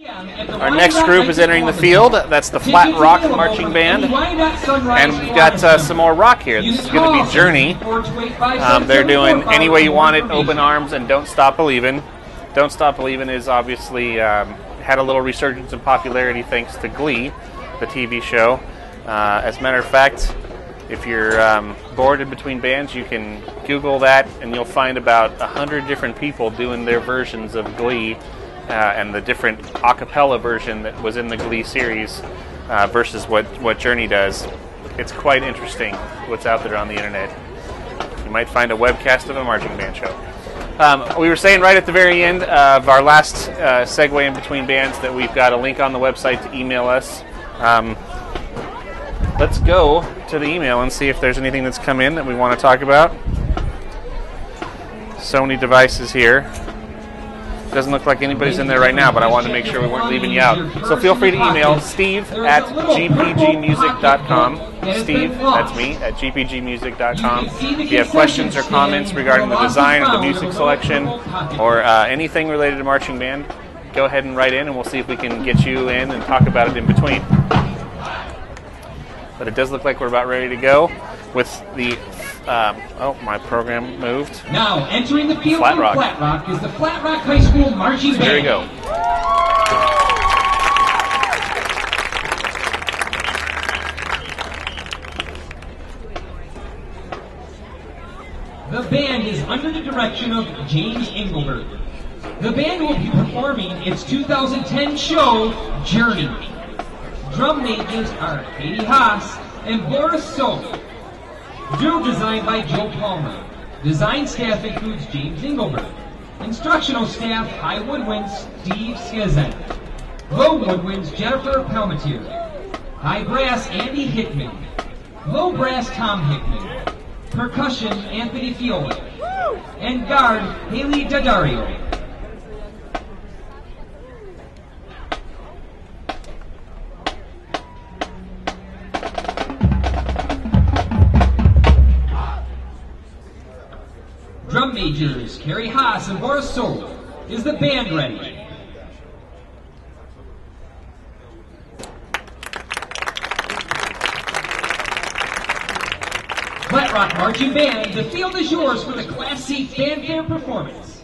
Our next group is entering the field. That's the Flat Rock Marching Band. And we've got some more rock here. This is going to be Journey. They're doing Any Way You Want It, Open Arms, and Don't Stop Believin'. Don't Stop Believin' is obviously had a little resurgence in popularity thanks to Glee, the TV show. As a matter of fact, if you're bored in between bands, you can Google that and you'll find about 100 different people doing their versions of Glee. And the different a cappella version that was in the Glee series versus what Journey does. It's quite interesting what's out there on the internet. You might find a webcast of a marching band show. We were saying right at the very end of our last segue in between bands that we've got a link on the website to email us. Let's go to the email and see if there's anything that's come in that we want to talk about. So many devices here. Doesn't look like anybody's in there right now, but I wanted to make sure we weren't leaving you out. So feel free to email steve@gpgmusic.com. Steve, that's me, at gpgmusic.com. If you have questions or comments regarding the design of the music selection or anything related to marching band, go ahead and write in, and we'll see if we can get you in and talk about it in between. But it does look like we're about ready to go with the... oh, my program moved. Now, entering the field from Flat Rock is the Flat Rock High School Marching Band. Here we go. The band is under the direction of James Engelberg. The band will be performing its 2010 show, Journey. Drum majors are Katie Haas and Boris Soap. Drill designed by Joe Palmer. Design staff includes James Engelberg. Instructional staff, high woodwinds, Steve Skizek. Low woodwinds, Jennifer Palmatier. High brass, Andy Hickman. Low brass, Tom Hickman. Percussion, Anthony Fiola. And guard, Haley Daddario. Drum majors, Carrie Haas and Boris Soul. Is the band ready? Flat Rock Marching Band, the field is yours for the Class C Fanfare performance.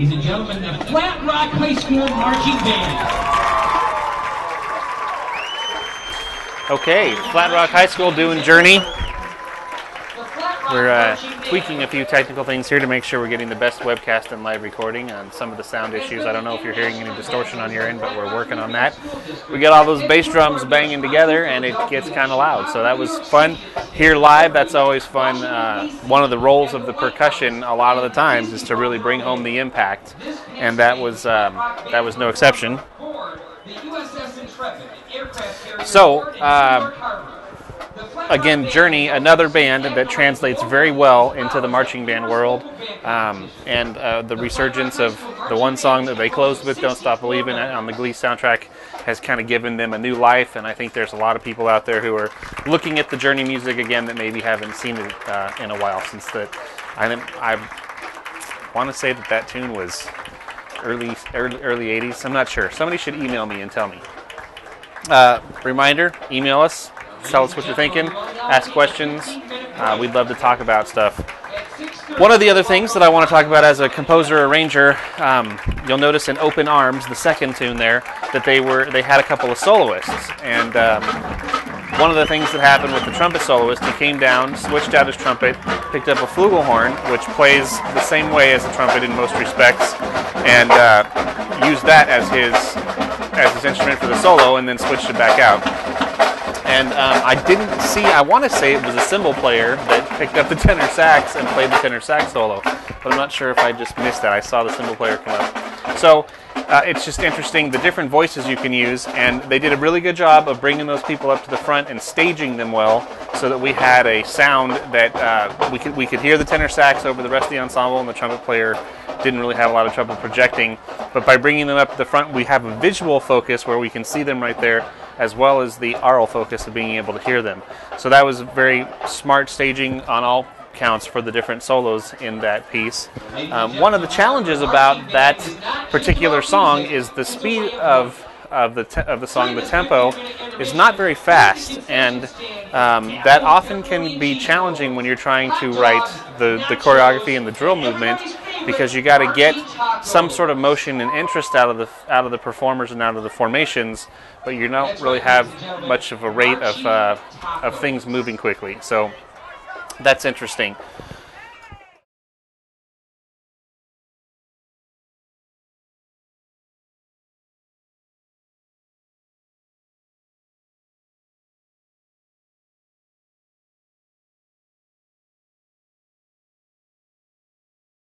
Ladies and gentlemen, the Flat Rock High School Marching Band. Okay, Flat Rock High School doing Journey. We're tweaking a few technical things here to make sure we're getting the best webcast and live recording on some of the sound issues. I don't know if you're hearing any distortion on your end, but we're working on that. We got all those bass drums banging together, and it gets kind of loud. So that was fun. Here live, that's always fun. One of the roles of the percussion a lot of the times is to really bring home the impact, and that was no exception. So, again, Journey, another band that translates very well into the marching band world, and the resurgence of the one song that they closed with, Don't Stop Believin', on the Glee soundtrack, has kind of given them a new life, and I think there's a lot of people out there who are looking at the Journey music again that maybe haven't seen it in a while, since that I want to say that tune was early 80s. I'm not sure. Somebody should email me and tell me. Reminder, email us, tell us what you're thinking, ask questions. We'd love to talk about stuff. One of the other things that I want to talk about as a composer-arranger, you'll notice in Open Arms, the second tune there, that they had a couple of soloists. And one of the things that happened with the trumpet soloist, he came down, switched out his trumpet, picked up a flugelhorn, which plays the same way as the trumpet in most respects, and used that as his instrument for the solo, and then switched it back out. And I want to say it was a cymbal player that picked up the tenor sax and played the tenor sax solo, but I'm not sure if I just missed that. I saw the cymbal player come up. So it's just interesting, the different voices you can use, and they did a really good job of bringing those people up to the front and staging them well, so that we had a sound that we could hear the tenor sax over the rest of the ensemble, and the trumpet player didn't really have a lot of trouble projecting. But by bringing them up to the front, we have a visual focus where we can see them right there, as well as the aural focus of being able to hear them. So that was very smart staging on all counts for the different solos in that piece. One of the challenges about that particular song is the speed of the song. The tempo is not very fast, and that often can be challenging when you're trying to write the choreography and the drill movement, because you got to get some sort of motion and interest out of the performers and out of the formations, but you don't really have much of a rate of things moving quickly. So that's interesting.